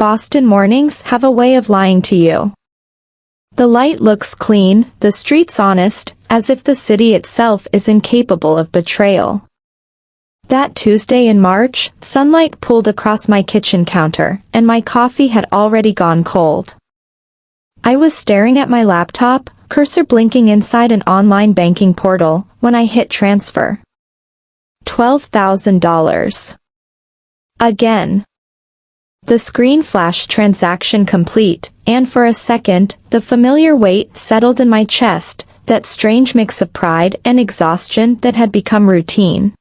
Boston mornings have a way of lying to you. The light looks clean, the streets honest, as if the city itself is incapable of betrayal. That Tuesday in March, sunlight pulled across my kitchen counter, and my coffee had already gone cold. I was staring at my laptop, cursor blinking inside an online banking portal, when I hit transfer. $12,000. Again. The screen flashed transaction complete, and for a second, the familiar weight settled in my chest, that strange mix of pride and exhaustion that had become routine.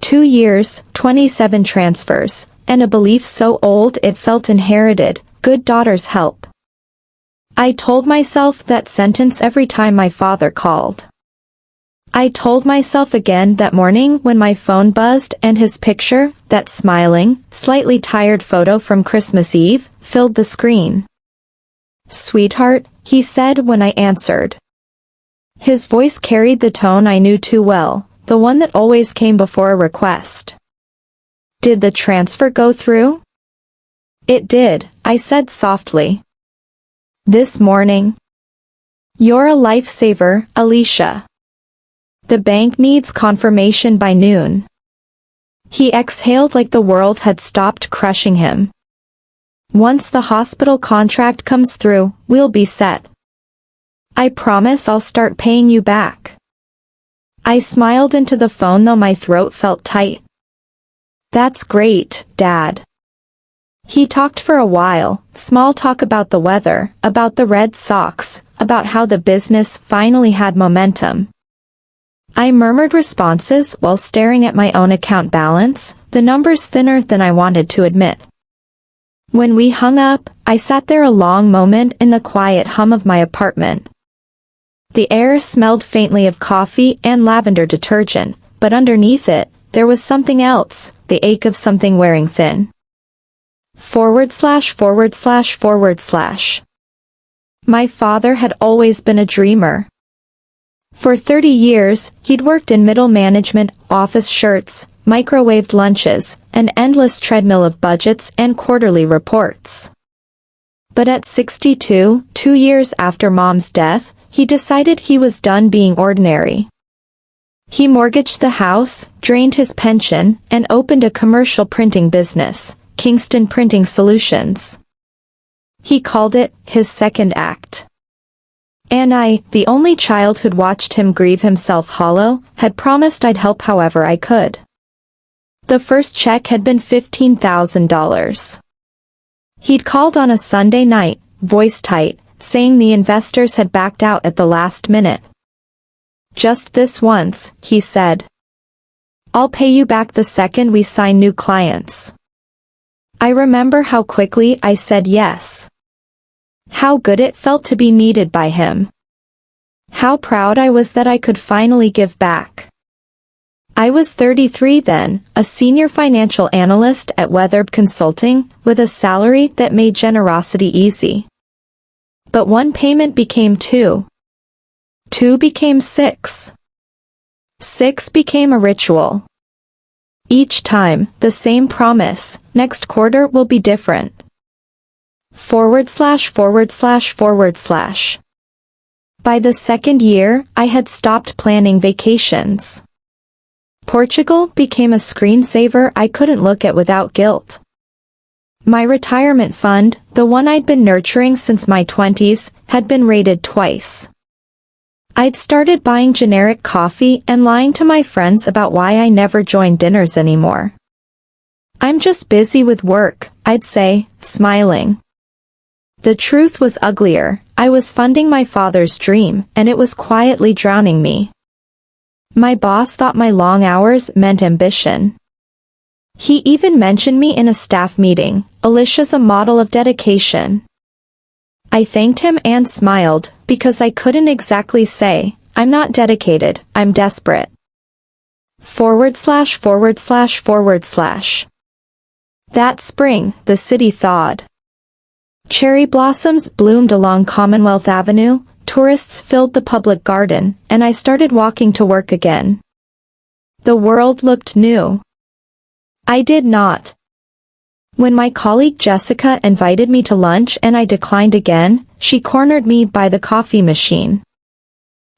2 years, 27 transfers, and a belief so old it felt inherited, good daughters help. I told myself that sentence every time my father called. I told myself again that morning when my phone buzzed and his picture, that smiling, slightly tired photo from Christmas Eve, filled the screen. "Sweetheart," he said when I answered. His voice carried the tone I knew too well, the one that always came before a request. "Did the transfer go through?" "It did," I said softly. "This morning." "You're a lifesaver, Alicia. The bank needs confirmation by noon." He exhaled like the world had stopped crushing him. "Once the hospital contract comes through, we'll be set. I promise I'll start paying you back." I smiled into the phone though my throat felt tight. "That's great, Dad." He talked for a while, small talk about the weather, about the Red Sox, about how the business finally had momentum. I murmured responses while staring at my own account balance, the numbers thinner than I wanted to admit. When we hung up, I sat there a long moment in the quiet hum of my apartment. The air smelled faintly of coffee and lavender detergent, but underneath it, there was something else, the ache of something wearing thin. /////. My father had always been a dreamer. For 30 years, he'd worked in middle management, office shirts, microwaved lunches, an endless treadmill of budgets and quarterly reports. But at 62, 2 years after Mom's death, he decided he was done being ordinary. He mortgaged the house, drained his pension, and opened a commercial printing business, Kingston Printing Solutions. He called it his second act. And I, the only child who'd watched him grieve himself hollow, had promised I'd help however I could. The first check had been $15,000. He'd called on a Sunday night, voice tight, saying the investors had backed out at the last minute. "Just this once," he said. "I'll pay you back the second we sign new clients." I remember how quickly I said yes. How good it felt to be needed by him. How proud I was that I could finally give back. I was 33 then, a senior financial analyst at Weatherb Consulting, with a salary that made generosity easy. But one payment became 2. 2 became 6. 6 became a ritual. Each time, the same promise, next quarter will be different. /////. By the second year, I had stopped planning vacations. Portugal became a screensaver I couldn't look at without guilt. My retirement fund, the one I'd been nurturing since my 20s, had been raided twice. I'd started buying generic coffee and lying to my friends about why I never joined dinners anymore. "I'm just busy with work," I'd say, smiling. The truth was uglier. I was funding my father's dream, and it was quietly drowning me. My boss thought my long hours meant ambition. He even mentioned me in a staff meeting. "Alicia's a model of dedication." I thanked him and smiled, because I couldn't exactly say, "I'm not dedicated, I'm desperate." ////. That spring, the city thawed. Cherry blossoms bloomed along Commonwealth Avenue, tourists filled the public garden, and I started walking to work again. The world looked new. I did not. When my colleague Jessica invited me to lunch and I declined again, she cornered me by the coffee machine.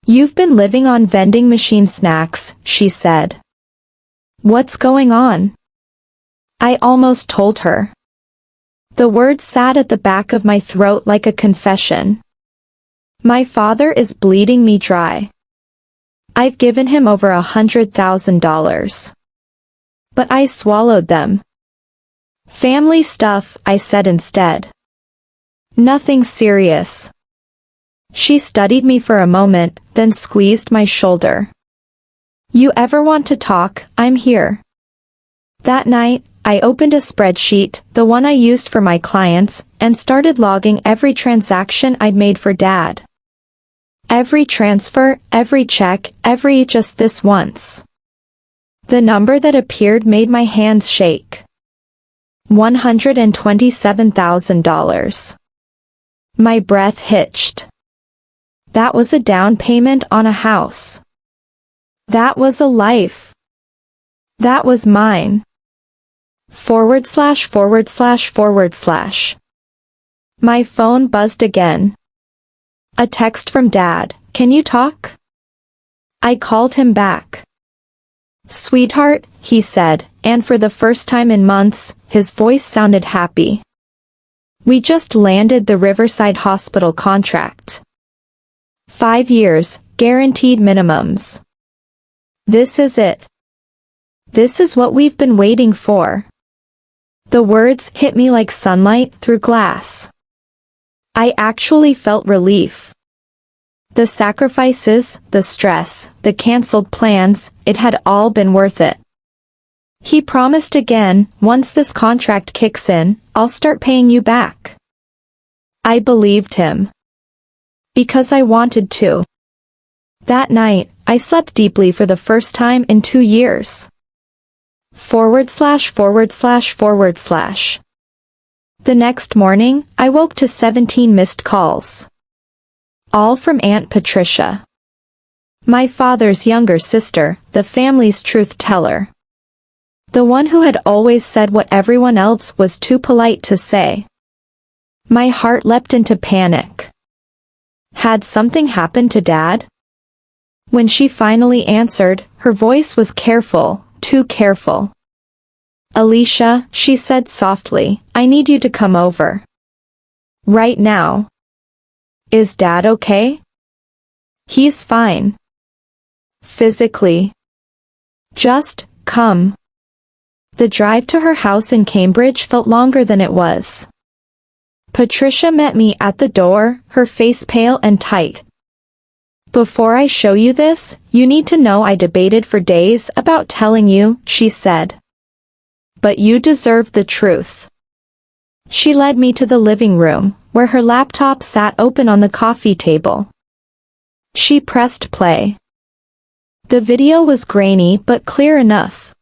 "You've been living on vending machine snacks," she said. "What's going on?" I almost told her. The words sat at the back of my throat like a confession. My father is bleeding me dry. I've given him over $100,000. But I swallowed them. "Family stuff," I said instead. "Nothing serious." She studied me for a moment, then squeezed my shoulder. "You ever want to talk, I'm here." That night, I opened a spreadsheet, the one I used for my clients, and started logging every transaction I'd made for Dad. Every transfer, every check, every just this once. The number that appeared made my hands shake. $127,000. My breath hitched. That was a down payment on a house. That was a life. That was mine. /////. My phone buzzed again. A text from Dad. "Can you talk?" I called him back. "Sweetheart," he said, and for the first time in months, his voice sounded happy. "We just landed the Riverside Hospital contract. 5 years, guaranteed minimums. This is it. This is what we've been waiting for." The words hit me like sunlight through glass. I actually felt relief. The sacrifices, the stress, the canceled plans, it had all been worth it. He promised again, "Once this contract kicks in, I'll start paying you back." I believed him. Because I wanted to. That night, I slept deeply for the first time in 2 years. ////. The next morning, I woke to 17 missed calls. All from Aunt Patricia. My father's younger sister, the family's truth teller. The one who had always said what everyone else was too polite to say. My heart leapt into panic. Had something happened to Dad? When she finally answered, her voice was careful, too careful. "Alicia," she said softly, "I need you to come over. Right now." "Is Dad okay?" "He's fine. Physically. Just, come." The drive to her house in Cambridge felt longer than it was. Patricia met me at the door, her face pale and tight. "Before I show you this, you need to know I debated for days about telling you," she said. "But you deserve the truth." She led me to the living room, where her laptop sat open on the coffee table. She pressed play. The video was grainy but clear enough.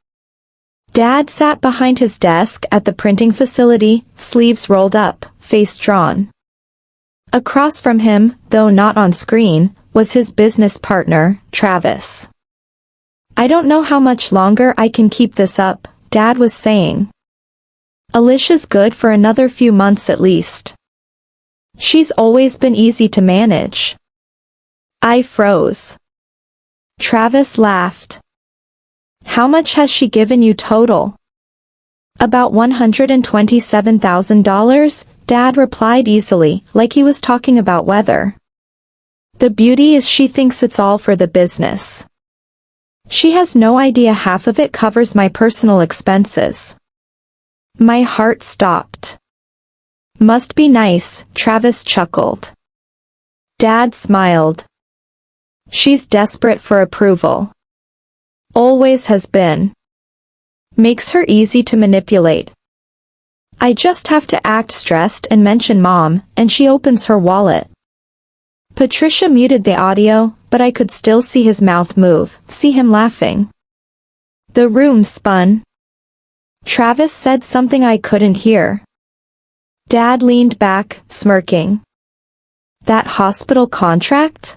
Dad sat behind his desk at the printing facility, sleeves rolled up, face drawn. Across from him, though not on screen, was his business partner, Travis. "I don't know how much longer I can keep this up," Dad was saying. "Alicia's good for another few months at least. She's always been easy to manage." I froze. Travis laughed. "How much has she given you total?" "About $127,000, Dad replied easily, like he was talking about weather. "The beauty is she thinks it's all for the business. She has no idea half of it covers my personal expenses." My heart stopped. "Must be nice," Travis chuckled. Dad smiled. "She's desperate for approval. Always has been. Makes her easy to manipulate. I just have to act stressed and mention Mom, and she opens her wallet." Patricia muted the audio, but I could still see his mouth move, see him laughing. The room spun. Travis said something I couldn't hear. Dad leaned back, smirking. "That hospital contract?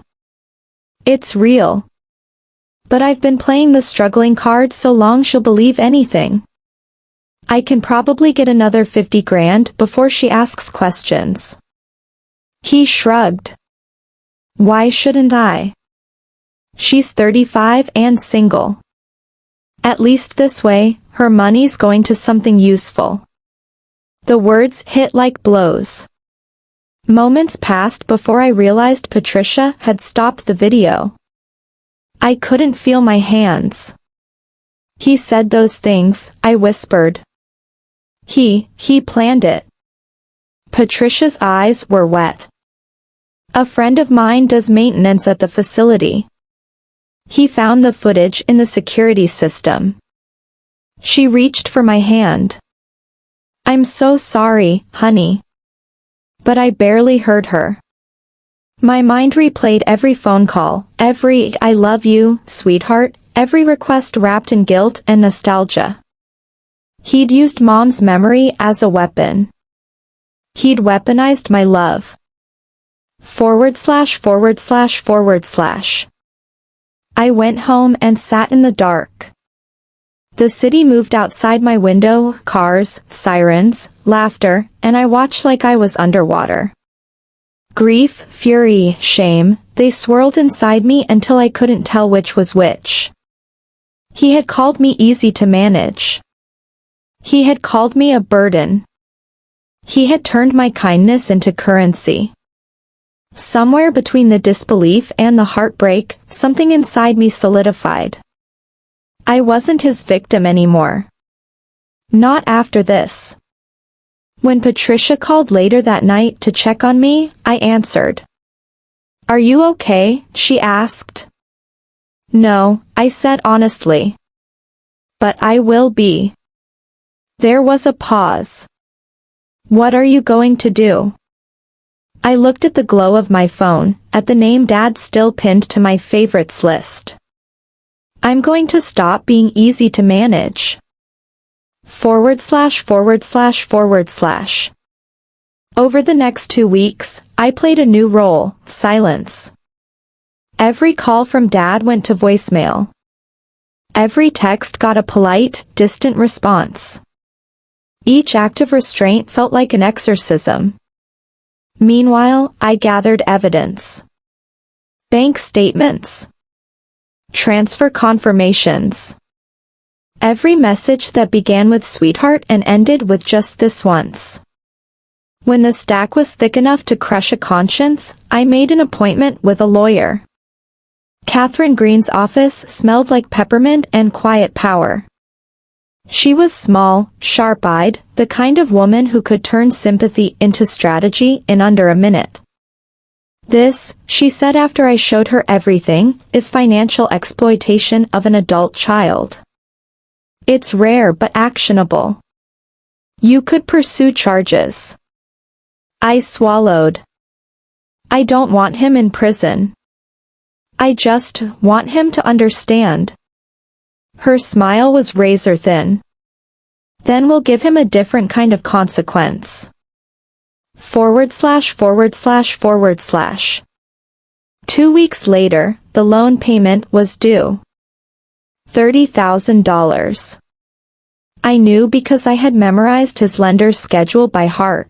It's real. But I've been playing the struggling card so long she'll believe anything." I can probably get another 50 grand before she asks questions. He shrugged. Why shouldn't I? She's 35 and single. At least this way, her money's going to something useful. The words hit like blows. Moments passed before I realized Patricia had stopped the video. I couldn't feel my hands. He said those things, I whispered. He planned it. Patricia's eyes were wet. A friend of mine does maintenance at the facility. He found the footage in the security system. She reached for my hand. I'm so sorry, honey. But I barely heard her. My mind replayed every phone call, every "I love you, sweetheart," every request wrapped in guilt and nostalgia. He'd used Mom's memory as a weapon. He'd weaponized my love. ////. I went home and sat in the dark. The city moved outside my window, cars, sirens, laughter, and I watched like I was underwater. Grief, fury, shame, they swirled inside me until I couldn't tell which was which. He had called me easy to manage. He had called me a burden. He had turned my kindness into currency. Somewhere between the disbelief and the heartbreak, something inside me solidified. I wasn't his victim anymore. Not after this. When Patricia called later that night to check on me, I answered. Are you okay? She asked. No, I said honestly. But I will be. There was a pause. What are you going to do? I looked at the glow of my phone, at the name Dad still pinned to my favorites list. I'm going to stop being easy to manage. ////. Over the next 2 weeks, I played a new role, silence. Every call from Dad went to voicemail. Every text got a polite, distant response. Each act of restraint felt like an exorcism. Meanwhile, I gathered evidence. Bank statements. Transfer confirmations. Every message that began with sweetheart and ended with just this once. When the stack was thick enough to crush a conscience, I made an appointment with a lawyer. Catherine Green's office smelled like peppermint and quiet power. She was small, sharp-eyed, the kind of woman who could turn sympathy into strategy in under a minute. This, she said after I showed her everything, is financial exploitation of an adult child. It's rare but actionable. You could pursue charges. I swallowed. I don't want him in prison. I just want him to understand. Her smile was razor thin. Then we'll give him a different kind of consequence. ////. 2 weeks later, the loan payment was due. $30,000. I knew because I had memorized his lender's schedule by heart.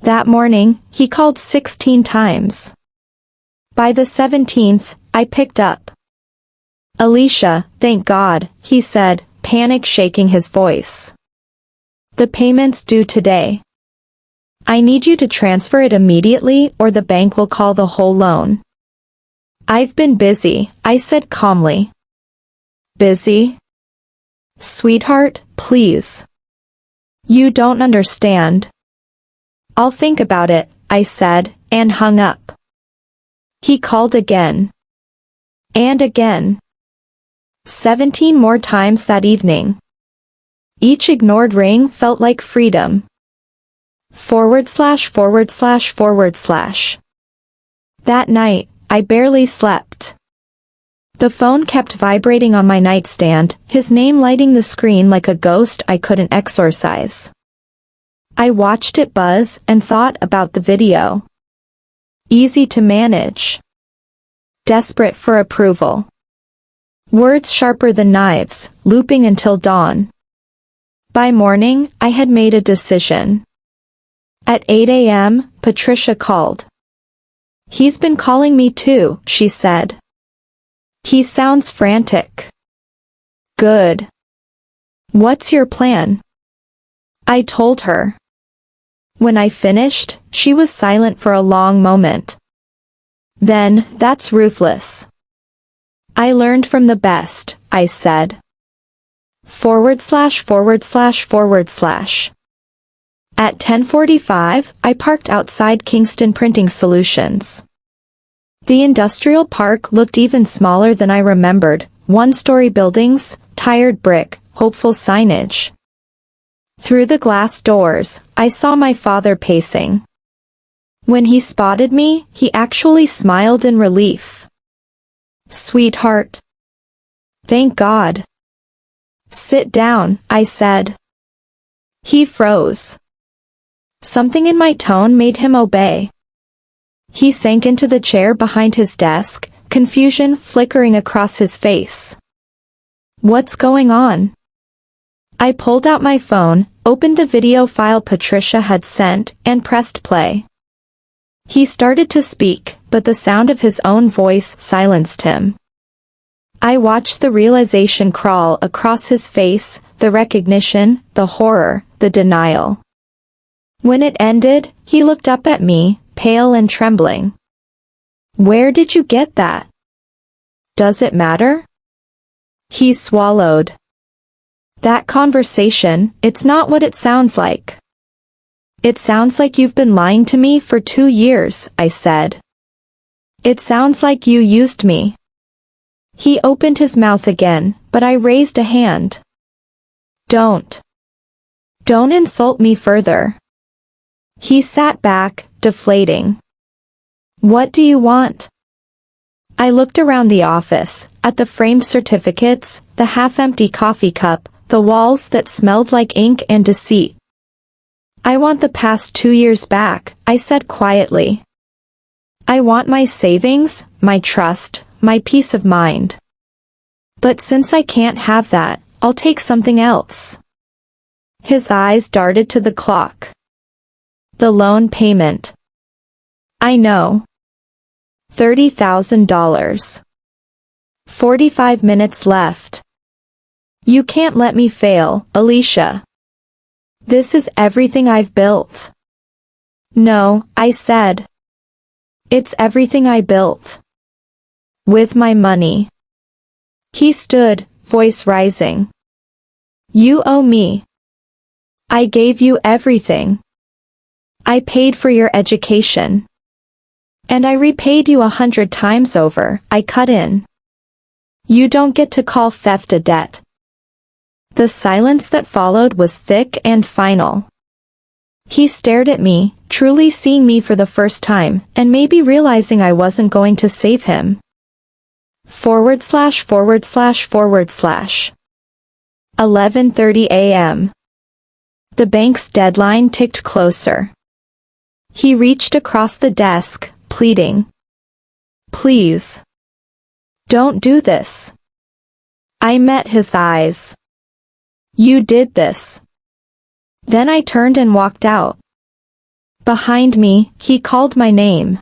That morning, he called 16 times. By the 17th, I picked up. Alicia, thank God, he said, panic shaking his voice. The payment's due today. I need you to transfer it immediately or the bank will call the whole loan. I've been busy, I said calmly. Busy? Sweetheart, please. You don't understand. I'll think about it, I said, and hung up. He called again. And again. 17 more times that evening. Each ignored ring felt like freedom. ////. That night, I barely slept. The phone kept vibrating on my nightstand, his name lighting the screen like a ghost I couldn't exorcise. I watched it buzz and thought about the video. Easy to manage. Desperate for approval. Words sharper than knives, looping until dawn. By morning, I had made a decision. At 8 a.m., Patricia called. "He's been calling me too," she said. "He sounds frantic." "Good. What's your plan?" I told her. When I finished, she was silent for a long moment. "Then, that's ruthless." "I learned from the best," I said. ////. At 10:45, I parked outside Kingston Printing Solutions. The industrial park looked even smaller than I remembered, one-story buildings, tired brick, hopeful signage. Through the glass doors, I saw my father pacing. When he spotted me, he actually smiled in relief. "Sweetheart." "Thank God." "Sit down," I said. He froze. Something in my tone made him obey. He sank into the chair behind his desk, confusion flickering across his face. "What's going on?" I pulled out my phone, opened the video file Patricia had sent, and pressed play. He started to speak, but the sound of his own voice silenced him. I watched the realization crawl across his face, the recognition, the horror, the denial. When it ended, he looked up at me, pale and trembling. "Where did you get that? Does it matter?" He swallowed. "That conversation, it's not what it sounds like." "It sounds like you've been lying to me for 2 years," I said. "It sounds like you used me." He opened his mouth again, but I raised a hand. Don't insult me further." He sat back, deflating. "What do you want?" I looked around the office, at the framed certificates, the half-empty coffee cup, the walls that smelled like ink and deceit. "I want the past 2 years back," I said quietly. "I want my savings, my trust, my peace of mind. But since I can't have that, I'll take something else." His eyes darted to the clock. "The loan payment." "I know. $30,000. 45 minutes left. You can't let me fail, Alicia. This is everything I've built." "No," I said. "It's everything I built. With my money." He stood, voice rising. "You owe me. I gave you everything. I paid for your education. And I repaid you 100 times over," I cut in. "You don't get to call theft a debt." The silence that followed was thick and final. He stared at me, truly seeing me for the first time, and maybe realizing I wasn't going to save him. ////. 11:30 a.m. The bank's deadline ticked closer. He reached across the desk, pleading. "Please. Don't do this." I met his eyes. "You did this." Then I turned and walked out. Behind me, he called my name.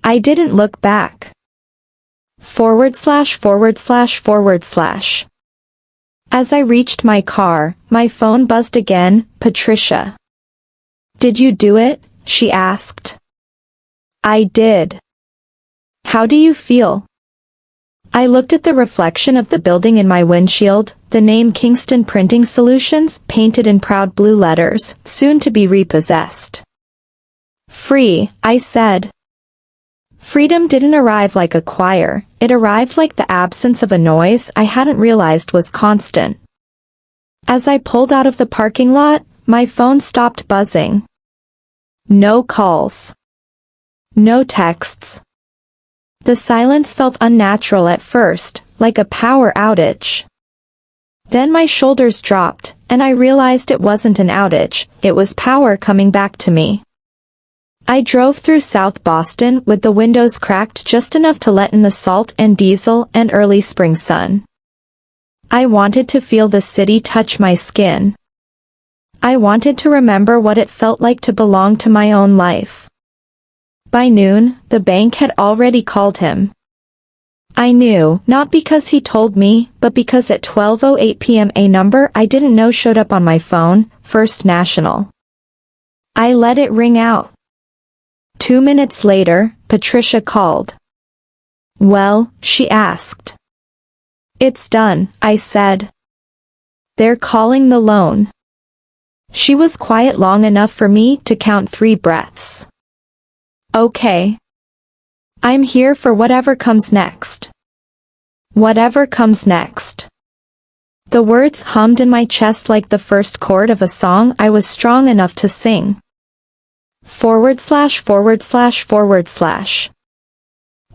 I didn't look back. ////. As I reached my car, my phone buzzed again. "Patricia." "Did you do it?" she asked. "I did." "How do you feel?" I looked at the reflection of the building in my windshield, the name Kingston Printing Solutions painted in proud blue letters, soon to be repossessed. "Free," I said. Freedom didn't arrive like a choir, it arrived like the absence of a noise I hadn't realized was constant. As I pulled out of the parking lot, my phone stopped buzzing. No calls. No texts. The silence felt unnatural at first, like a power outage. Then my shoulders dropped, and I realized it wasn't an outage, it was power coming back to me. I drove through South Boston with the windows cracked just enough to let in the salt and diesel and early spring sun. I wanted to feel the city touch my skin. I wanted to remember what it felt like to belong to my own life. By noon, the bank had already called him. I knew, not because he told me, but because at 12:08 p.m. a number I didn't know showed up on my phone, First National. I let it ring out. 2 minutes later, Patricia called. Well, she asked. It's done, I said. They're calling the loan. She was quiet long enough for me to count 3 breaths. Okay. I'm here for whatever comes next. Whatever comes next. The words hummed in my chest like the first chord of a song I was strong enough to sing. /////.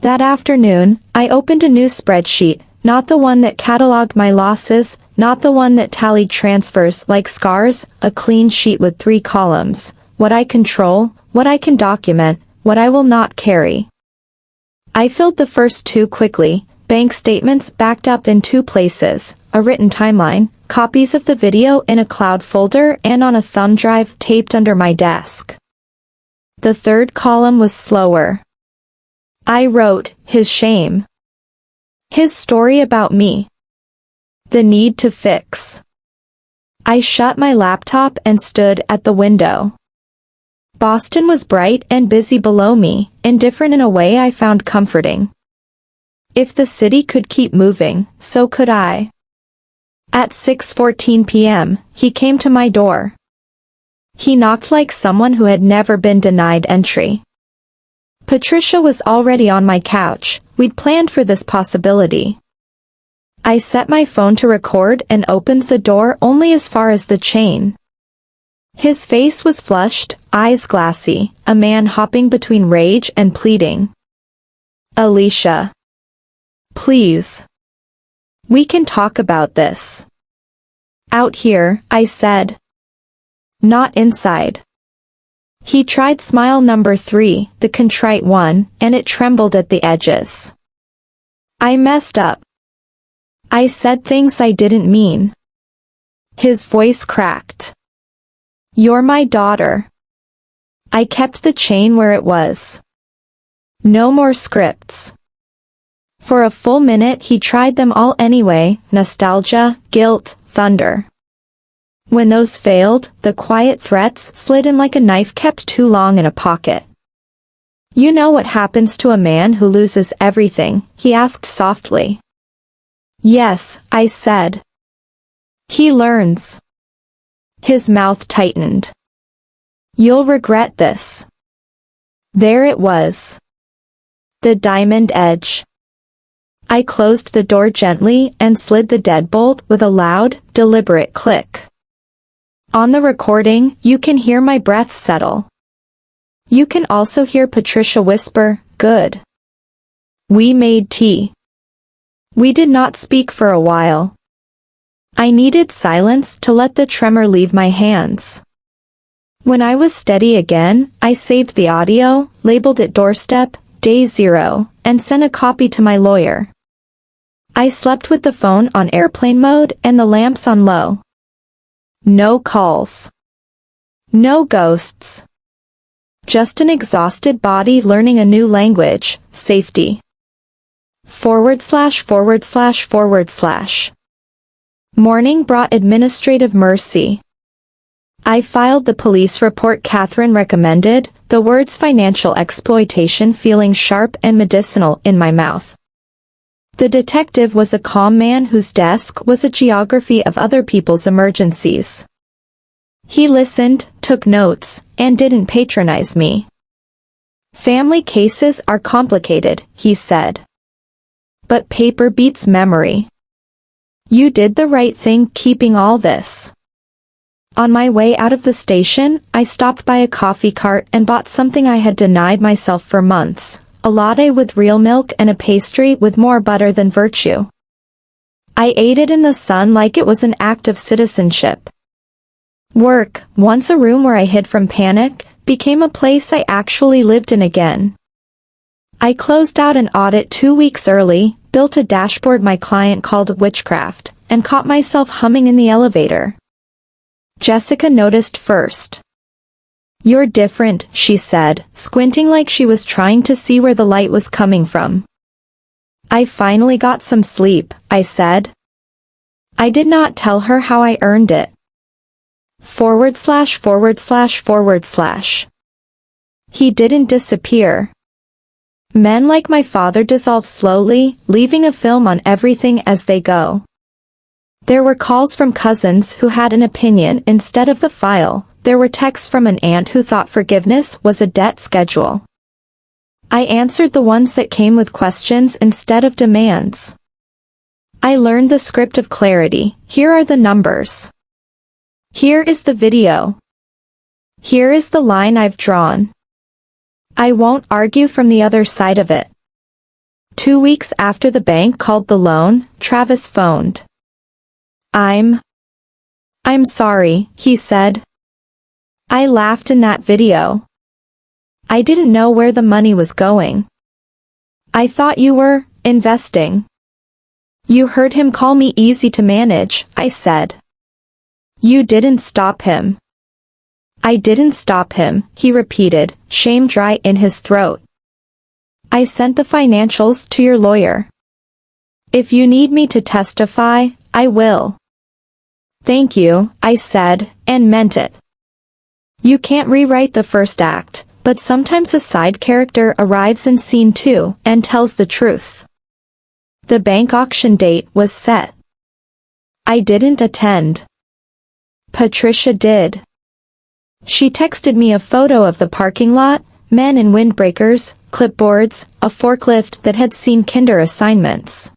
That afternoon, I opened a new spreadsheet, not the one that cataloged my losses, not the one that tallied transfers like scars, a clean sheet with 3 columns, what I control, what I can document, what I will not carry. I filled the first 2 quickly, bank statements backed up in 2 places, a written timeline, copies of the video in a cloud folder and on a thumb drive taped under my desk. The 3rd column was slower. I wrote, his shame. His story about me. The need to fix. I shut my laptop and stood at the window. Boston was bright and busy below me, indifferent in a way I found comforting. If the city could keep moving, so could I. At 6:14 p.m., he came to my door. He knocked like someone who had never been denied entry. Patricia was already on my couch, we'd planned for this possibility. I set my phone to record and opened the door only as far as the chain. His face was flushed, eyes glassy, a man hopping between rage and pleading. Alicia. Please. We can talk about this. Out here, I said. Not inside. He tried smile number 3, the contrite one, and it trembled at the edges. I messed up. I said things I didn't mean. His voice cracked. You're my daughter. I kept the chain where it was. No more scripts. For a full minute he tried them all anyway, nostalgia, guilt, thunder. When those failed, the quiet threats slid in like a knife kept too long in a pocket. You know what happens to a man who loses everything? He asked softly. Yes, I said. He learns. His mouth tightened. You'll regret this. There it was. The diamond edge. I closed the door gently and slid the deadbolt with a loud, deliberate click. On the recording, you can hear my breath settle. You can also hear Patricia whisper, good. We made tea. We did not speak for a while. I needed silence to let the tremor leave my hands. When I was steady again, I saved the audio, labeled it doorstep, day 0, and sent a copy to my lawyer. I slept with the phone on airplane mode and the lamps on low. No calls. No ghosts. Just an exhausted body learning a new language, safety. /////. Morning brought administrative mercy. I filed the police report Catherine recommended, the words financial exploitation feeling sharp and medicinal in my mouth. The detective was a calm man whose desk was a geography of other people's emergencies. He listened, took notes, and didn't patronize me. Family cases are complicated, he said. But paper beats memory. You did the right thing keeping all this. On my way out of the station, I stopped by a coffee cart and bought something I had denied myself for months, a latte with real milk and a pastry with more butter than virtue. I ate it in the sun like it was an act of citizenship. Work, once a room where I hid from panic, became a place I actually lived in again. I closed out an audit 2 weeks early, built a dashboard my client called witchcraft, and caught myself humming in the elevator. Jessica noticed first. You're different, she said, squinting like she was trying to see where the light was coming from. I finally got some sleep, I said. I did not tell her how I earned it. /////. He didn't disappear. Men like my father dissolve slowly, leaving a film on everything as they go. There were calls from cousins who had an opinion instead of the file. There were texts from an aunt who thought forgiveness was a debt schedule. I answered the ones that came with questions instead of demands. I learned the script of clarity. Here are the numbers. Here is the video. Here is the line I've drawn. I won't argue from the other side of it. 2 weeks after the bank called the loan, Travis phoned. I'm sorry, he said. I laughed in that video. I didn't know where the money was going. I thought you were investing. You heard him call me easy to manage, I said. You didn't stop him. I didn't stop him, he repeated, shame dry in his throat. I sent the financials to your lawyer. If you need me to testify, I will. Thank you, I said, and meant it. You can't rewrite the first act, but sometimes a side character arrives in scene 2 and tells the truth. The bank auction date was set. I didn't attend. Patricia did. She texted me a photo of the parking lot, men in windbreakers, clipboards, a forklift that had seen kinder assignments.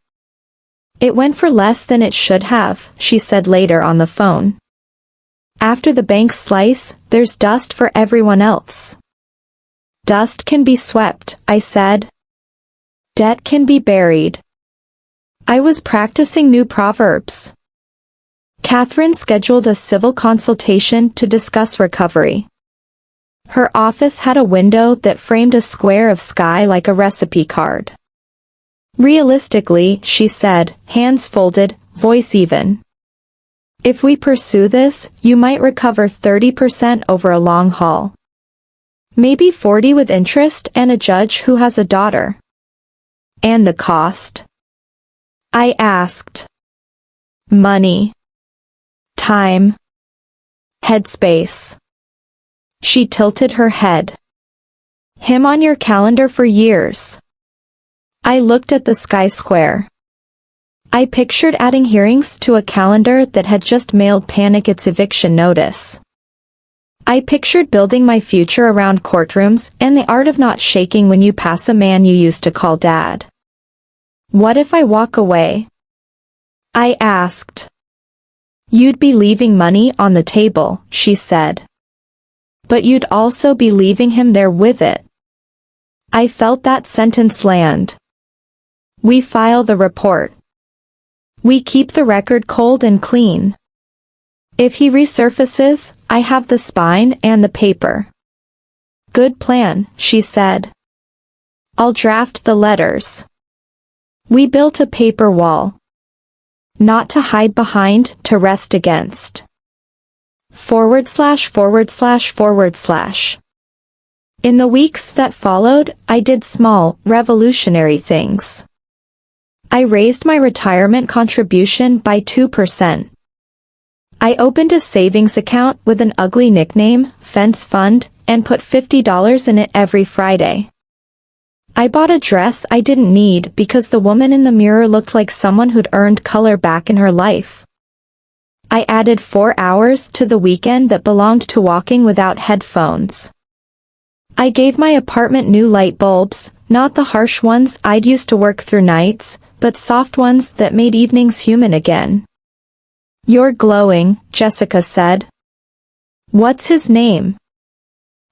It went for less than it should have, she said later on the phone. After the bank's slice, there's dust for everyone else. Dust can be swept, I said. Debt can be buried. I was practicing new proverbs. Catherine scheduled a civil consultation to discuss recovery. Her office had a window that framed a square of sky like a recipe card. Realistically, she said, hands folded, voice even. If we pursue this, you might recover 30% over a long haul. Maybe 40 with interest and a judge who has a daughter. And the cost? I asked. Money. Time. Headspace. She tilted her head. Him on your calendar for years. I looked at the sky square. I pictured adding hearings to a calendar that had just mailed Panic its eviction notice. I pictured building my future around courtrooms and the art of not shaking when you pass a man you used to call dad. What if I walk away? I asked. You'd be leaving money on the table, she said. But you'd also be leaving him there with it. I felt that sentence land. We file the report. We keep the record cold and clean. If he resurfaces, I have the spine and the paper. Good plan, she said. I'll draft the letters. We built a paper wall. Not to hide behind, to rest against. ////. In the weeks that followed, I did small, revolutionary things. I raised my retirement contribution by 2%. I opened a savings account with an ugly nickname, Fence Fund, and put $50 in it every Friday. I bought a dress I didn't need because the woman in the mirror looked like someone who'd earned color back in her life. I added 4 hours to the weekend that belonged to walking without headphones. I gave my apartment new light bulbs, not the harsh ones I'd used to work through nights, but soft ones that made evenings human again. You're glowing, Jessica said. What's his name?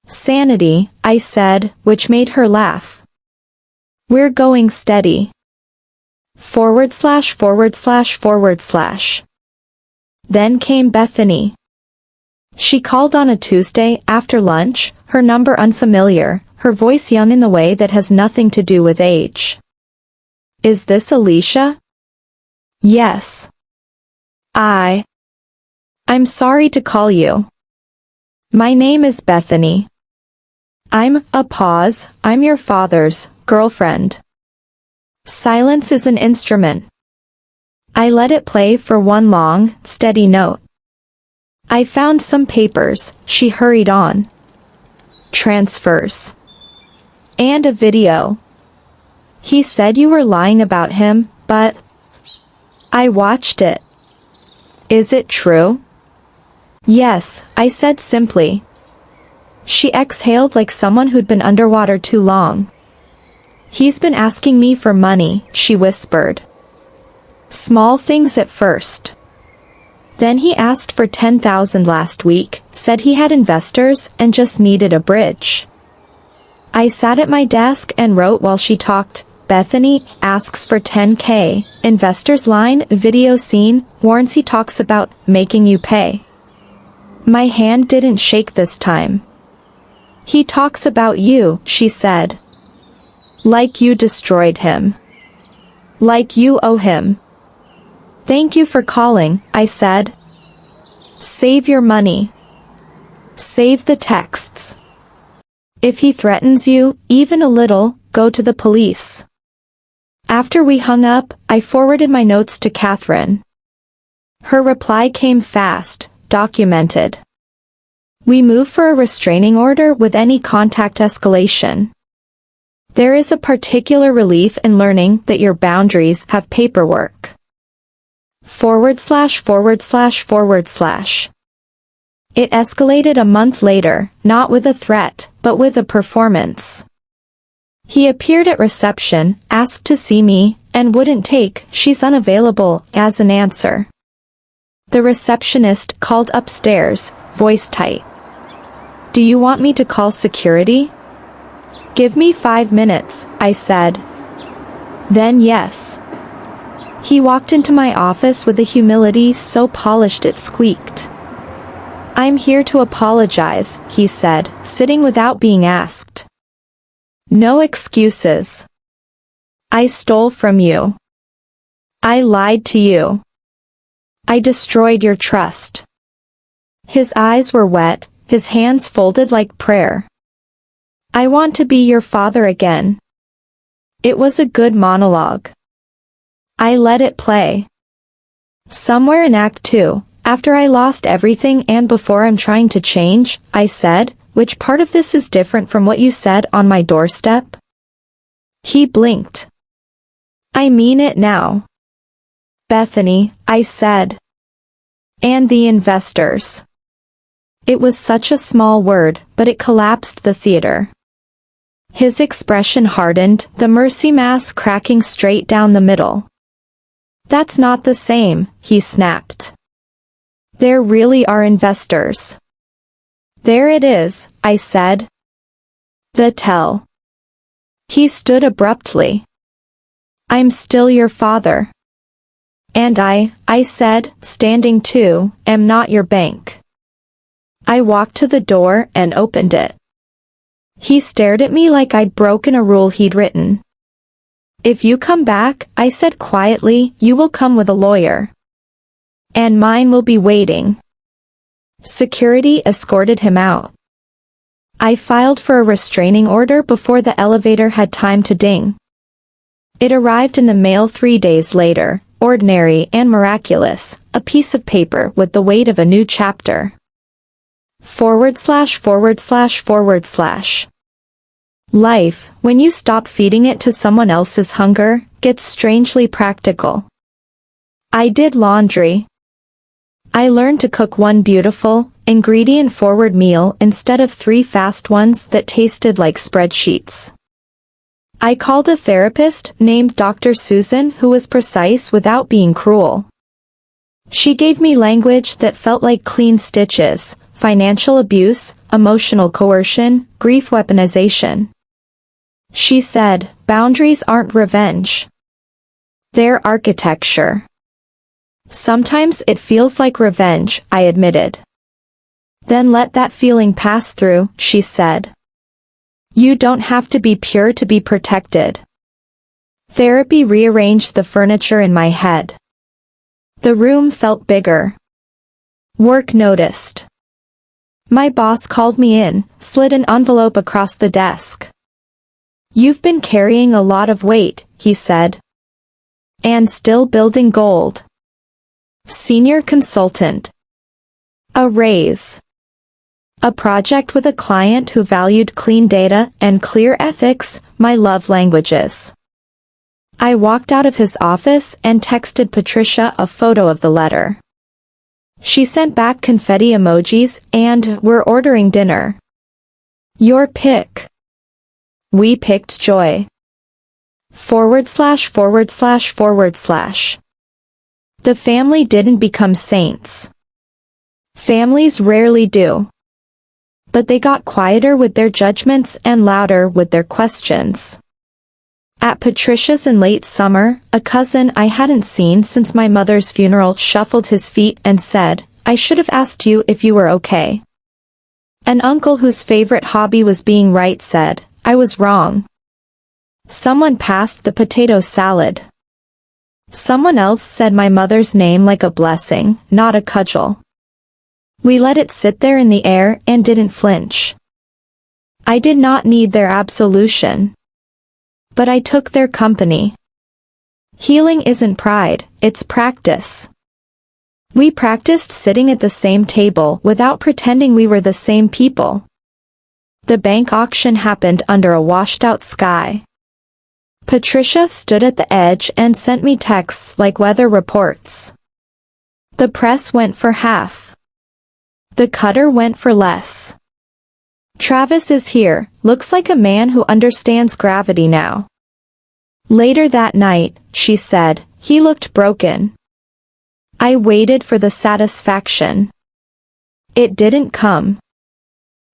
Sanity, I said, which made her laugh. We're going steady. ////. Then came Bethany. She called on a Tuesday after lunch, her number unfamiliar, her voice young in the way that has nothing to do with age. Is this Alicia? Yes. I'm I'm sorry to call you. My name is Bethany. I'm your father's girlfriend. Silence is an instrument. I let it play for one long, steady note. I found some papers, she hurried on. Transfers. And a video. He said you were lying about him, but I watched it. Is it true? Yes, I said simply. She exhaled like someone who'd been underwater too long. He's been asking me for money, she whispered. Small things at first. Then he asked for $10,000 last week, said he had investors and just needed a bridge. I sat at my desk and wrote while she talked. Bethany asks for $10K, investors line, video scene, warns he talks about making you pay. My hand didn't shake this time. He talks about you, she said. Like you destroyed him. Like you owe him. Thank you for calling, I said. Save your money. Save the texts. If he threatens you, even a little, go to the police. After we hung up, I forwarded my notes to Catherine. Her reply came fast, documented. We move for a restraining order with any contact escalation. There is a particular relief in learning that your boundaries have paperwork. /////. It escalated a month later, not with a threat, but with a performance. He appeared at reception, asked to see me, and wouldn't take "she's unavailable" as an answer. The receptionist called upstairs, voice tight. Do you want me to call security? Give me 5 minutes, I said. Then yes. He walked into my office with a humility so polished it squeaked. I'm here to apologize, he said, sitting without being asked. No excuses. I stole from you. I lied to you. I destroyed your trust. His eyes were wet, his hands folded like prayer. I want to be your father again. It was a good monologue. I let it play. Somewhere in Act 2, after I lost everything and before I'm trying to change, I said, which part of this is different from what you said on my doorstep? He blinked. I mean it now. Bethany, I said. And the investors. It was such a small word, but it collapsed the theater. His expression hardened, the mercy mass cracking straight down the middle. That's not the same, he snapped. There really are investors. There it is, I said. The tell. He stood abruptly. I'm still your father. And I said, standing too, am not your bank. I walked to the door and opened it. He stared at me like I'd broken a rule he'd written. If you come back, I said quietly, you will come with a lawyer. And mine will be waiting. Security escorted him out. I filed for a restraining order before the elevator had time to ding. It arrived in the mail 3 days later, ordinary and miraculous, a piece of paper with the weight of a new chapter. /////. Life, when you stop feeding it to someone else's hunger, gets strangely practical. I did laundry. I learned to cook one beautiful, ingredient-forward meal instead of 3 fast ones that tasted like spreadsheets. I called a therapist named Dr. Susan who was precise without being cruel. She gave me language that felt like clean stitches: financial abuse, emotional coercion, grief weaponization. She said, boundaries aren't revenge. They're architecture. Sometimes it feels like revenge, I admitted. Then let that feeling pass through, she said. You don't have to be pure to be protected. Therapy rearranged the furniture in my head. The room felt bigger. Work noticed. My boss called me in, slid an envelope across the desk. "You've been carrying a lot of weight," he said. "And still building gold." Senior consultant. A raise. A project with a client who valued clean data and clear ethics, my love languages. I walked out of his office and texted Patricia a photo of the letter. She sent back confetti emojis and "We're ordering dinner." Your pick. We picked joy. / The family didn't become saints. Families rarely do. But they got quieter with their judgments and louder with their questions. At Patricia's in late summer, a cousin I hadn't seen since my mother's funeral shuffled his feet and said, "I should have asked you if you were okay." An uncle whose favorite hobby was being right said, "I was wrong." Someone passed the potato salad. Someone else said my mother's name like a blessing, not a cudgel. We let it sit there in the air and didn't flinch. I did not need their absolution. But I took their company. Healing isn't pride, it's practice. We practiced sitting at the same table without pretending we were the same people. The bank auction happened under a washed-out sky. Patricia stood at the edge and sent me texts like weather reports. The press went for half. The cutter went for less. Travis is here, looks like a man who understands gravity now. Later that night, she said, he looked broken. I waited for the satisfaction. It didn't come.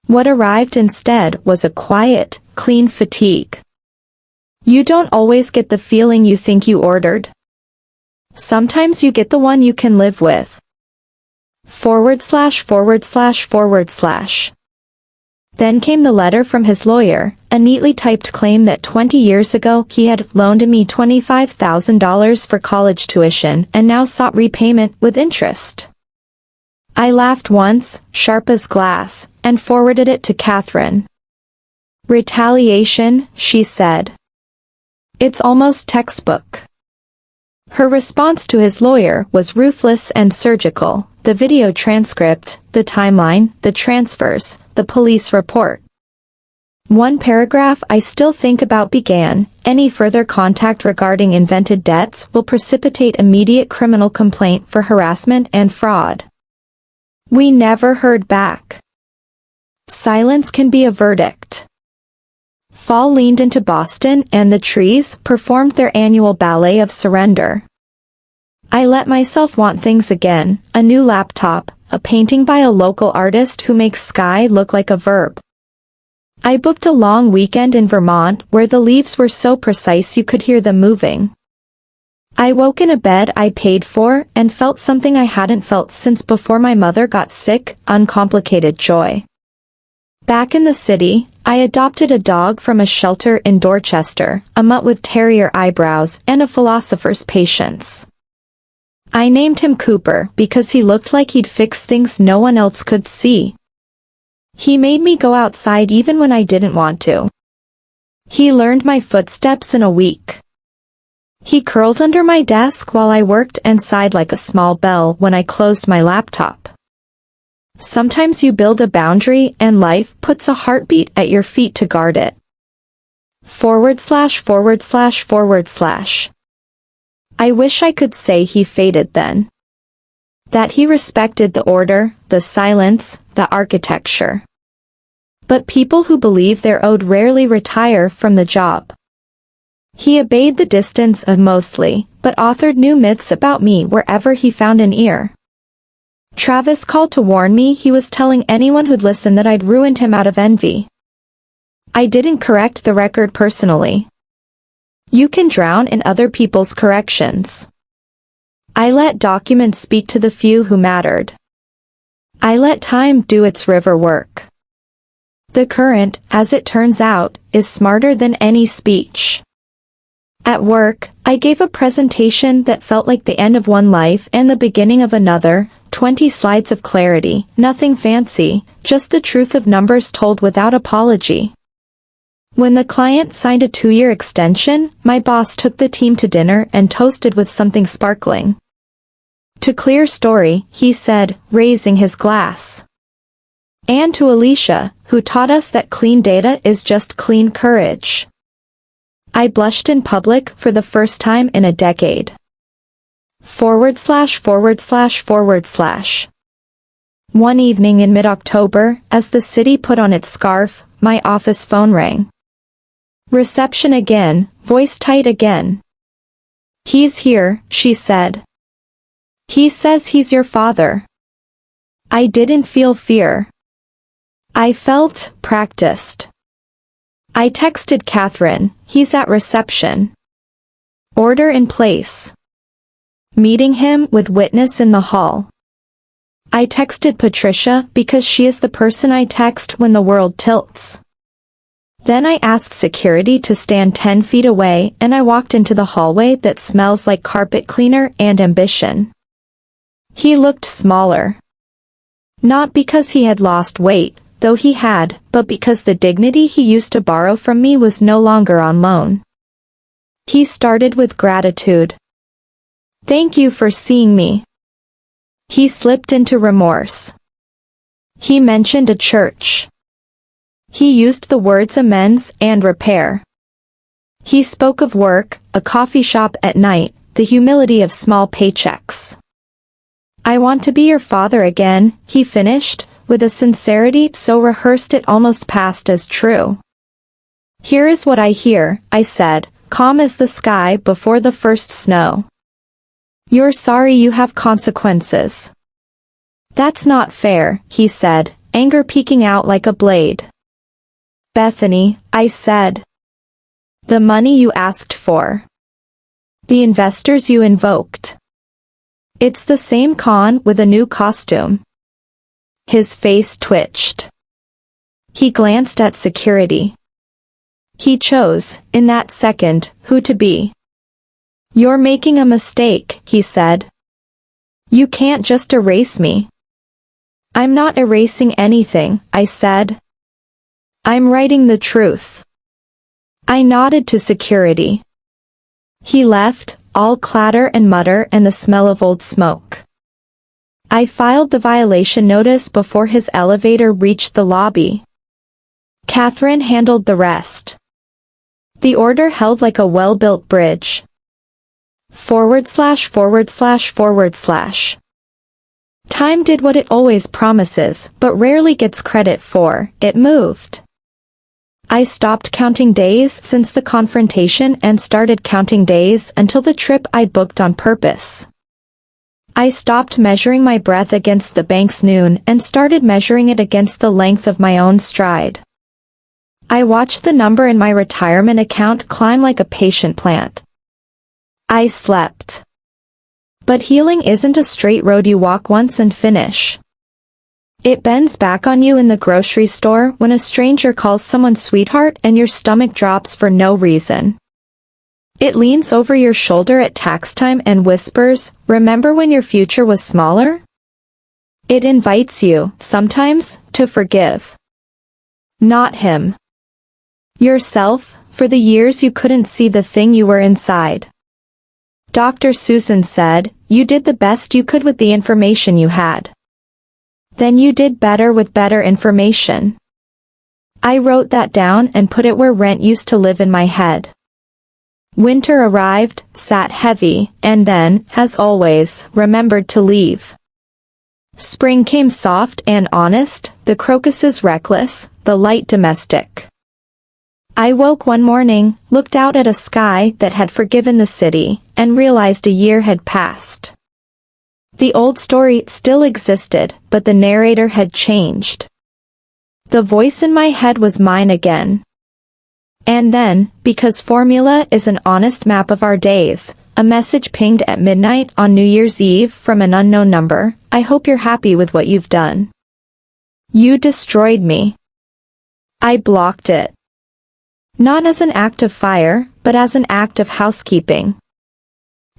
What arrived instead was a quiet, clean fatigue. You don't always get the feeling you think you ordered. Sometimes you get the one you can live with. // Then came the letter from his lawyer, a neatly typed claim that 20 years ago he had loaned me $25,000 for college tuition and now sought repayment with interest. I laughed once, sharp as glass, and forwarded it to Catherine. Retaliation, she said. It's almost textbook. Her response to his lawyer was ruthless and surgical. The video transcript, the timeline, the transfers, the police report. One paragraph I still think about began, any further contact regarding invented debts will precipitate immediate criminal complaint for harassment and fraud. We never heard back. Silence can be a verdict. Fall leaned into Boston and the trees performed their annual ballet of surrender. I let myself want things again, a new laptop, a painting by a local artist who makes sky look like a verb. I booked a long weekend in Vermont where the leaves were so precise you could hear them moving. I woke in a bed I paid for and felt something I hadn't felt since before my mother got sick, uncomplicated joy. Back in the city, I adopted a dog from a shelter in Dorchester, a mutt with terrier eyebrows and a philosopher's patience. I named him Cooper because he looked like he'd fix things no one else could see. He made me go outside even when I didn't want to. He learned my footsteps in a week. He curled under my desk while I worked and sighed like a small bell when I closed my laptop. Sometimes you build a boundary and life puts a heartbeat at your feet to guard it. // I wish I could say he faded then. That he respected the order, the silence, the architecture. But people who believe they're owed rarely retire from the job. He obeyed the distance mostly, but authored new myths about me wherever he found an ear. Travis called to warn me he was telling anyone who'd listen that I'd ruined him out of envy. I didn't correct the record personally. You can drown in other people's corrections. I let documents speak to the few who mattered. I let time do its river work. The current, as it turns out, is smarter than any speech. At work, I gave a presentation that felt like the end of one life and the beginning of another, 20 slides of clarity, nothing fancy, just the truth of numbers told without apology. When the client signed a 2-year extension, my boss took the team to dinner and toasted with something sparkling. To clear story, he said, raising his glass. And to Alicia, who taught us that clean data is just clean courage. I blushed in public for the first time in a decade. /////. One evening in mid-October, as the city put on its scarf, my office phone rang. Reception again, voice tight again. He's here, she said. He says he's your father. I didn't feel fear. I felt practiced. I texted Catherine, he's at reception. Order in place. Meeting him with witness in the hall. I texted Patricia because she is the person I text when the world tilts. Then I asked security to stand 10 feet away and I walked into the hallway that smells like carpet cleaner and ambition. He looked smaller. Not because he had lost weight, though he had, but because the dignity he used to borrow from me was no longer on loan. He started with gratitude. Thank you for seeing me. He slipped into remorse. He mentioned a church. He used the words amends and repair. He spoke of work, a coffee shop at night, the humility of small paychecks. I want to be your father again, he finished, with a sincerity so rehearsed it almost passed as true. Here is what I hear, I said, calm as the sky before the first snow. You're sorry you have consequences. That's not fair, he said, anger peeking out like a blade. Bethany, I said. The money you asked for. The investors you invoked. It's the same con with a new costume. His face twitched. He glanced at security. He chose, in that second, who to be. You're making a mistake, he said. You can't just erase me. I'm not erasing anything, I said. I'm writing the truth. I nodded to security. He left, all clatter and mutter and the smell of old smoke. I filed the violation notice before his elevator reached the lobby. Catherine handled the rest. The order held like a well-built bridge. /////. Time did what it always promises, but rarely gets credit for, it moved. I stopped counting days since the confrontation and started counting days until the trip I'd booked on purpose. I stopped measuring my breath against the bank's noon and started measuring it against the length of my own stride. I watched the number in my retirement account climb like a patient plant. I slept. But healing isn't a straight road you walk once and finish. It bends back on you in the grocery store when a stranger calls someone sweetheart and your stomach drops for no reason. It leans over your shoulder at tax time and whispers, remember when your future was smaller? It invites you, sometimes, to forgive. Not him. Yourself, for the years you couldn't see the thing you were inside. Dr. Susan said, you did the best you could with the information you had. Then you did better with better information. I wrote that down and put it where rent used to live in my head. Winter arrived, sat heavy, and then, as always, remembered to leave. Spring came soft and honest, the crocuses reckless, the light domestic. I woke one morning, looked out at a sky that had forgiven the city, and realized a year had passed. The old story still existed, but the narrator had changed. The voice in my head was mine again. And then, because formula is an honest map of our days, a message pinged at midnight on New Year's Eve from an unknown number, I hope you're happy with what you've done. You destroyed me. I blocked it. Not as an act of fire, but as an act of housekeeping.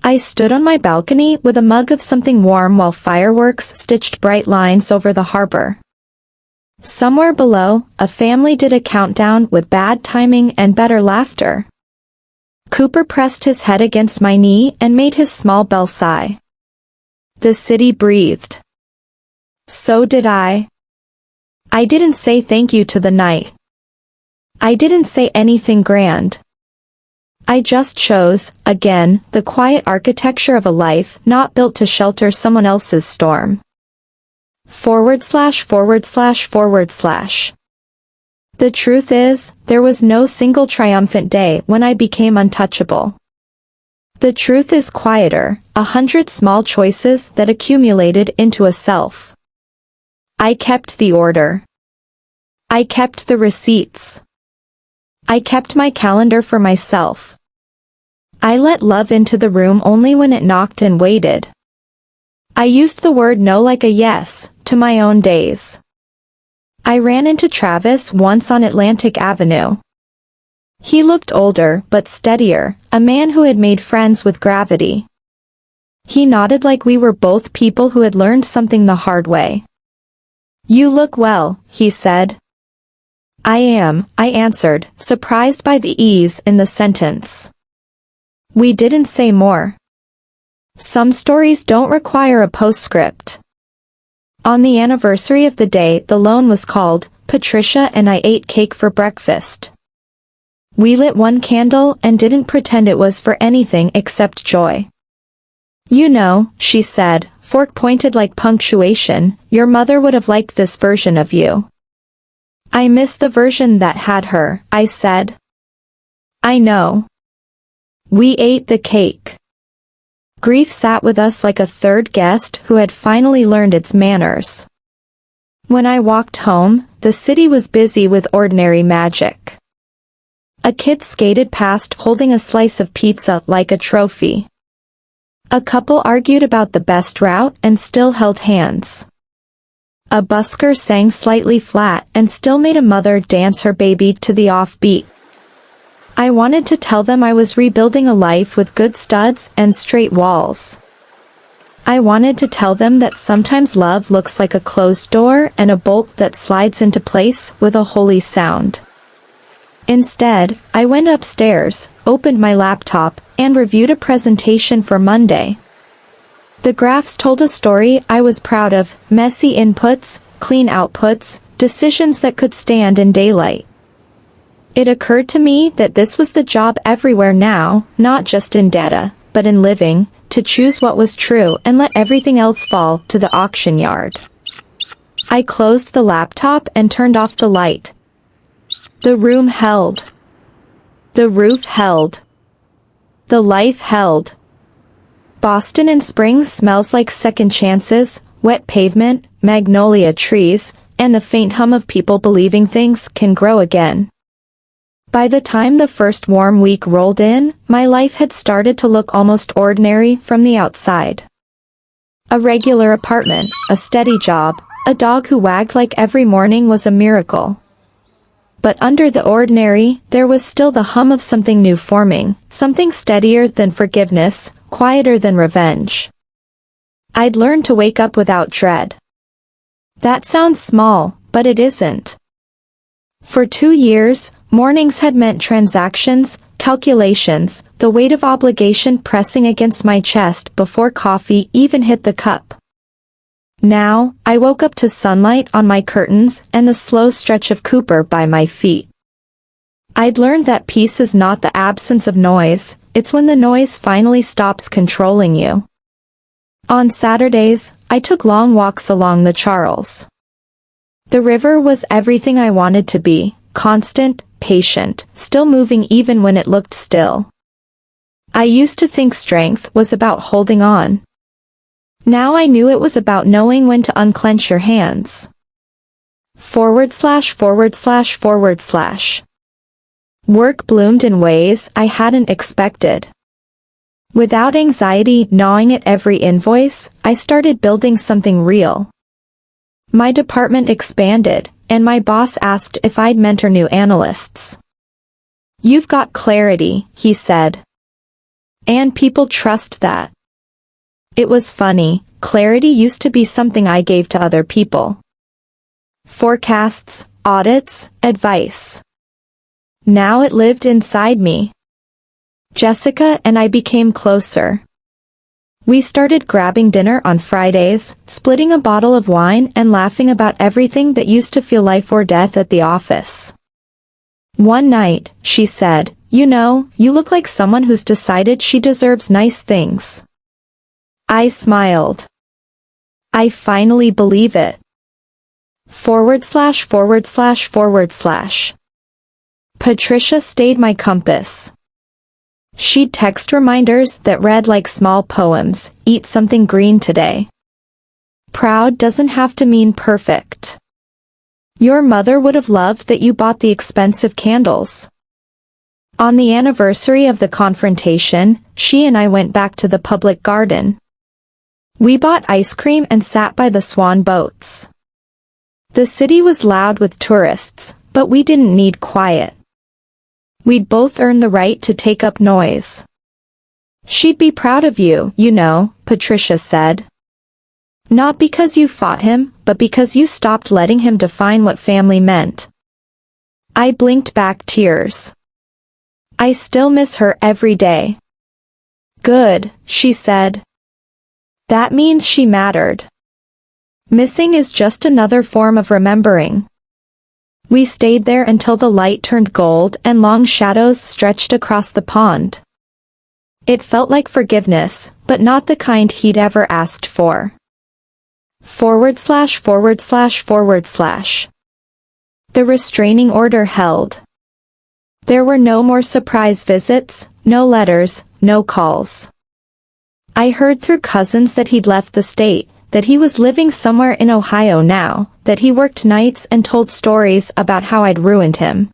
I stood on my balcony with a mug of something warm while fireworks stitched bright lines over the harbor. Somewhere below, a family did a countdown with bad timing and better laughter. Cooper pressed his head against my knee and made his small bell sigh. The city breathed. So did I. I didn't say thank you to the night. I didn't say anything grand. I just chose, again, the quiet architecture of a life not built to shelter someone else's storm. / The truth is, there was no single triumphant day when I became untouchable. The truth is quieter, 100 small choices that accumulated into a self. I kept the order. I kept the receipts. I kept my calendar for myself. I let love into the room only when it knocked and waited. I used the word no like a yes, to my own days. I ran into Travis once on Atlantic Avenue. He looked older but steadier, a man who had made friends with gravity. He nodded like we were both people who had learned something the hard way. You look well, he said. I am, I answered, surprised by the ease in the sentence. We didn't say more. Some stories don't require a postscript. On the anniversary of the day the loan was called, Patricia and I ate cake for breakfast. We lit one candle and didn't pretend it was for anything except joy. You know, she said, fork pointed like punctuation, your mother would have liked this version of you. I miss the version that had her, I said. I know. We ate the cake. Grief sat with us like a third guest who had finally learned its manners. When I walked home, the city was busy with ordinary magic. A kid skated past holding a slice of pizza like a trophy. A couple argued about the best route and still held hands. A busker sang slightly flat and still made a mother dance her baby to the offbeat. I wanted to tell them I was rebuilding a life with good studs and straight walls. I wanted to tell them that sometimes love looks like a closed door and a bolt that slides into place with a holy sound. Instead, I went upstairs, opened my laptop, and reviewed a presentation for Monday. The graphs told a story I was proud of, messy inputs, clean outputs, decisions that could stand in daylight. It occurred to me that this was the job everywhere now, not just in data, but in living, to choose what was true and let everything else fall to the auction yard. I closed the laptop and turned off the light. The room held. The roof held. The life held. Boston in spring smells like second chances, wet pavement, magnolia trees, and the faint hum of people believing things can grow again. By the time the first warm week rolled in, my life had started to look almost ordinary from the outside. A regular apartment, a steady job, a dog who wagged like every morning was a miracle. But under the ordinary, there was still the hum of something new forming, something steadier than forgiveness, quieter than revenge. I'd learned to wake up without dread. That sounds small, but it isn't. For 2 years, mornings had meant transactions, calculations, the weight of obligation pressing against my chest before coffee even hit the cup. Now, I woke up to sunlight on my curtains and the slow stretch of Cooper by my feet. I'd learned that peace is not the absence of noise, it's when the noise finally stops controlling you. On Saturdays, I took long walks along the Charles. The river was everything I wanted to be, constant, patient, still moving even when it looked still. I used to think strength was about holding on. Now I knew it was about knowing when to unclench your hands. / Work bloomed in ways I hadn't expected. Without anxiety gnawing at every invoice, I started building something real. My department expanded, and my boss asked if I'd mentor new analysts. You've got clarity, he said. And people trust that. It was funny, clarity used to be something I gave to other people. Forecasts, audits, advice. Now it lived inside me. Jessica and I became closer. We started grabbing dinner on Fridays, splitting a bottle of wine and laughing about everything that used to feel life or death at the office. One night, she said, "You know, you look like someone who's decided she deserves nice things." I smiled. I finally believe it. ///// Patricia stayed my compass. She'd text reminders that read like small poems, "Eat something green today." Proud doesn't have to mean perfect. Your mother would have loved that you bought the expensive candles. On the anniversary of the confrontation, she and I went back to the public garden. We bought ice cream and sat by the swan boats. The city was loud with tourists, but we didn't need quiet. We'd both earned the right to take up noise. "She'd be proud of you, you know," Patricia said. "Not because you fought him, but because you stopped letting him define what family meant." I blinked back tears. I still miss her every day. "Good," she said. "That means she mattered." Missing is just another form of remembering. We stayed there until the light turned gold and long shadows stretched across the pond. It felt like forgiveness, but not the kind he'd ever asked for. ///// The restraining order held. There were no more surprise visits, no letters, no calls. I heard through cousins that he'd left the state, that he was living somewhere in Ohio now, that he worked nights and told stories about how I'd ruined him.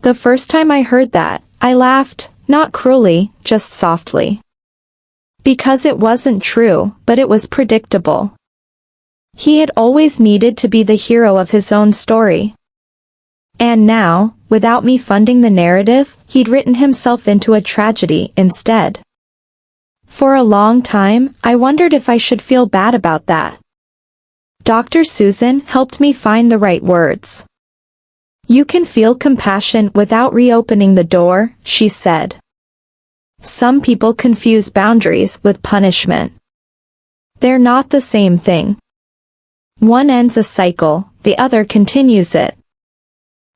The first time I heard that, I laughed, not cruelly, just softly. Because it wasn't true, but it was predictable. He had always needed to be the hero of his own story. And now, without me funding the narrative, he'd written himself into a tragedy instead. For a long time, I wondered if I should feel bad about that. Dr. Susan helped me find the right words. "You can feel compassion without reopening the door," she said. Some people confuse boundaries with punishment. They're not the same thing. One ends a cycle, the other continues it.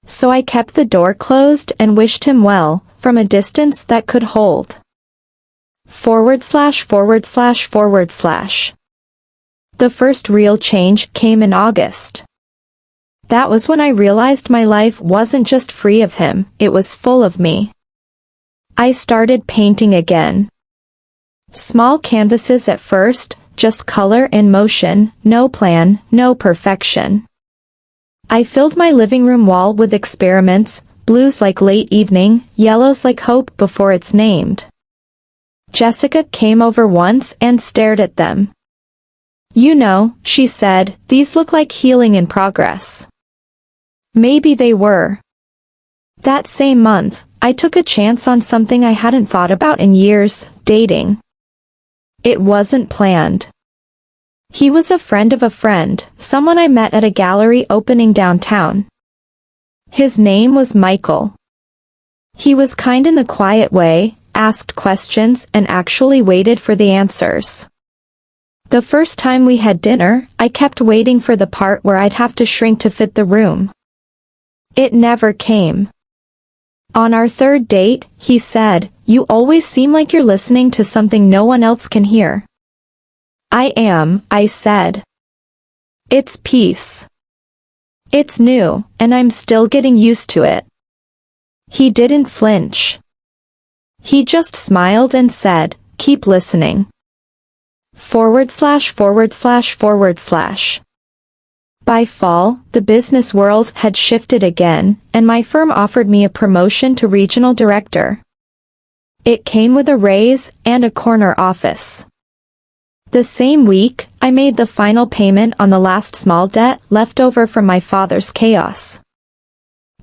So I kept the door closed and wished him well, from a distance that could hold. ///// The first real change came in August. That was when I realized my life wasn't just free of him, it was full of me. I started painting again. Small canvases at first, just color and motion, no plan, no perfection. I filled my living room wall with experiments, blues like late evening, yellows like hope before it's named. Jessica came over once and stared at them. "You know," she said, "these look like healing in progress." Maybe they were. That same month, I took a chance on something I hadn't thought about in years, dating. It wasn't planned. He was a friend of a friend, someone I met at a gallery opening downtown. His name was Michael. He was kind in the quiet way, asked questions and actually waited for the answers. The first time we had dinner, I kept waiting for the part where I'd have to shrink to fit the room. It never came. On our third date, he said, "You always seem like you're listening to something no one else can hear." "I am," I said. "It's peace. It's new, and I'm still getting used to it." He didn't flinch. He just smiled and said, "Keep listening." ///// By fall, the business world had shifted again, and my firm offered me a promotion to regional director. It came with a raise and a corner office. The same week, I made the final payment on the last small debt left over from my father's chaos.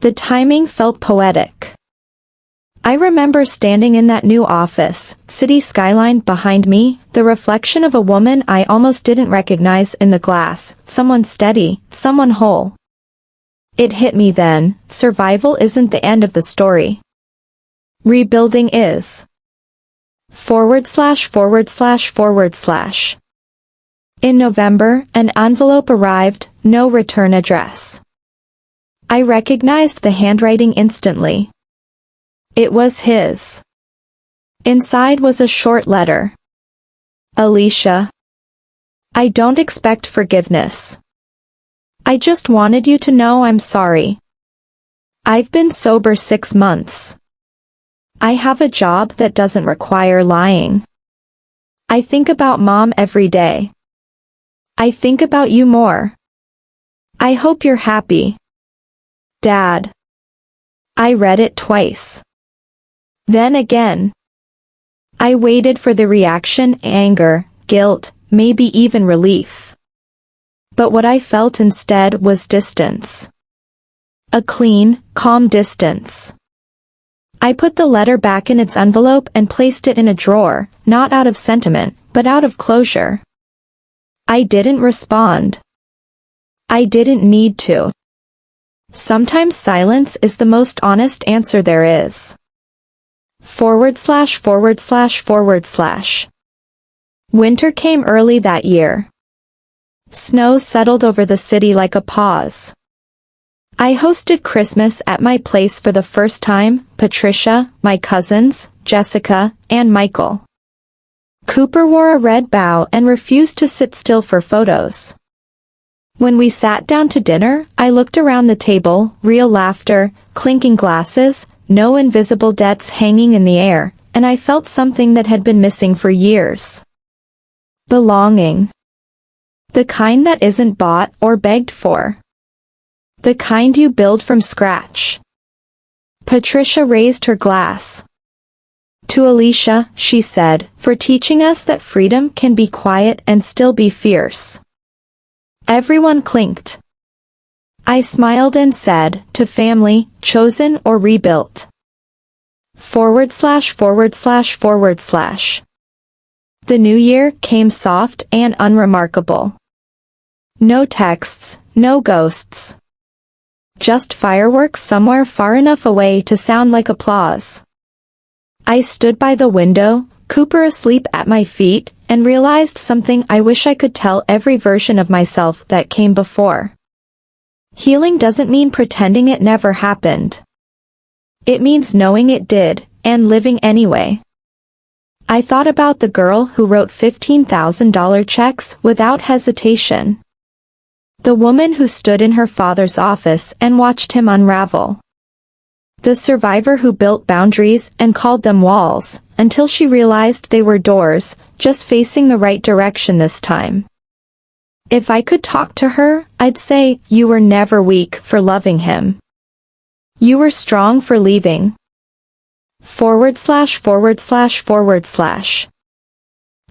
The timing felt poetic. I remember standing in that new office, city skyline behind me, the reflection of a woman I almost didn't recognize in the glass, someone steady, someone whole. It hit me then, survival isn't the end of the story. Rebuilding is. /////. In November, an envelope arrived, no return address. I recognized the handwriting instantly. It was his. Inside was a short letter. Alicia. I don't expect forgiveness. I just wanted you to know I'm sorry. I've been sober 6 months. I have a job that doesn't require lying. I think about Mom every day. I think about you more. I hope you're happy. Dad. I read it twice. Then again. I waited for the reaction, anger, guilt, maybe even relief. But what I felt instead was distance. A clean, calm distance. I put the letter back in its envelope and placed it in a drawer, not out of sentiment, but out of closure. I didn't respond. I didn't need to. Sometimes silence is the most honest answer there is. /////. Winter came early that year. Snow settled over the city like a pause. I hosted Christmas at my place for the first time, Patricia, my cousins, Jessica, and Michael. Cooper wore a red bow and refused to sit still for photos. When we sat down to dinner, I looked around the table, real laughter, clinking glasses, no invisible debts hanging in the air, and I felt something that had been missing for years. Belonging. The kind that isn't bought or begged for. The kind you build from scratch. Patricia raised her glass. To Alicia, she said, for teaching us that freedom can be quiet and still be fierce. Everyone clinked. I smiled and said, to family, chosen or rebuilt. /////. The new year came soft and unremarkable. No texts, no ghosts. Just fireworks somewhere far enough away to sound like applause. I stood by the window, Cooper asleep at my feet, and realized something I wish I could tell every version of myself that came before. Healing doesn't mean pretending it never happened. It means knowing it did, and living anyway. I thought about the girl who wrote $15,000 checks without hesitation. The woman who stood in her father's office and watched him unravel. The survivor who built boundaries and called them walls, until she realized they were doors, just facing the right direction this time. If I could talk to her, I'd say, you were never weak for loving him. You were strong for leaving. /////.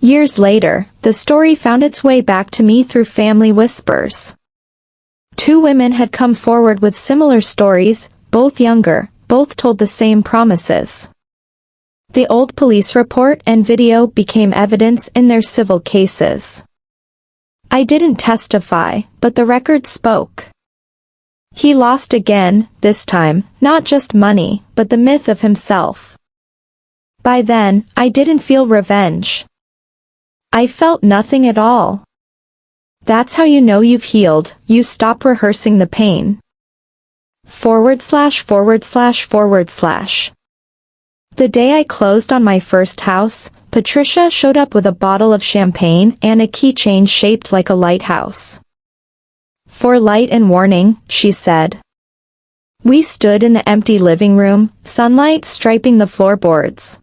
Years later, the story found its way back to me through family whispers. 2 women had come forward with similar stories, both younger, both told the same promises. The old police report and video became evidence in their civil cases. I didn't testify, but the record spoke. He lost again, this time, not just money, but the myth of himself. By then, I didn't feel revenge. I felt nothing at all. That's how you know you've healed, you stop rehearsing the pain. /////. The day I closed on my first house, Patricia showed up with a bottle of champagne and a keychain shaped like a lighthouse. For light and warning, she said. We stood in the empty living room, sunlight striping the floorboards.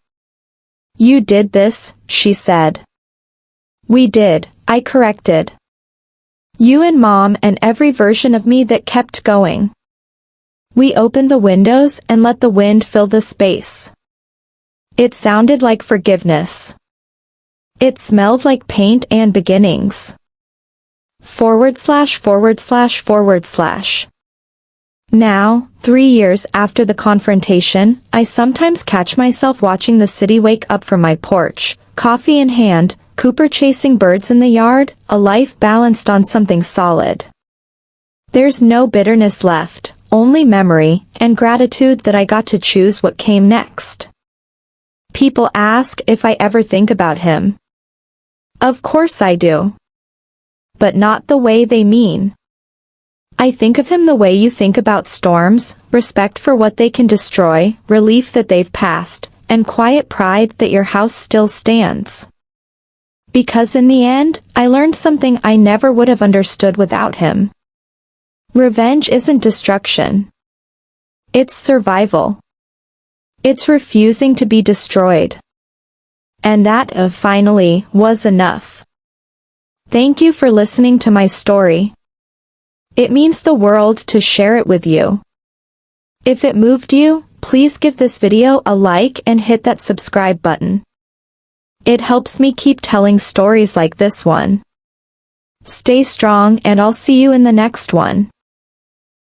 You did this, she said. We did, I corrected. You and Mom and every version of me that kept going. We opened the windows and let the wind fill the space. It sounded like forgiveness. It smelled like paint and beginnings. /////. Now, 3 years after the confrontation, I sometimes catch myself watching the city wake up from my porch, coffee in hand, Cooper chasing birds in the yard, a life balanced on something solid. There's no bitterness left, only memory, and gratitude that I got to choose what came next. People ask if I ever think about him. Of course I do. But not the way they mean. I think of him the way you think about storms, respect for what they can destroy, relief that they've passed, and quiet pride that your house still stands. Because in the end, I learned something I never would have understood without him. Revenge isn't destruction. It's survival. It's refusing to be destroyed. And that, finally, was enough. Thank you for listening to my story. It means the world to share it with you. If it moved you, please give this video a like and hit that subscribe button. It helps me keep telling stories like this one. Stay strong and I'll see you in the next one.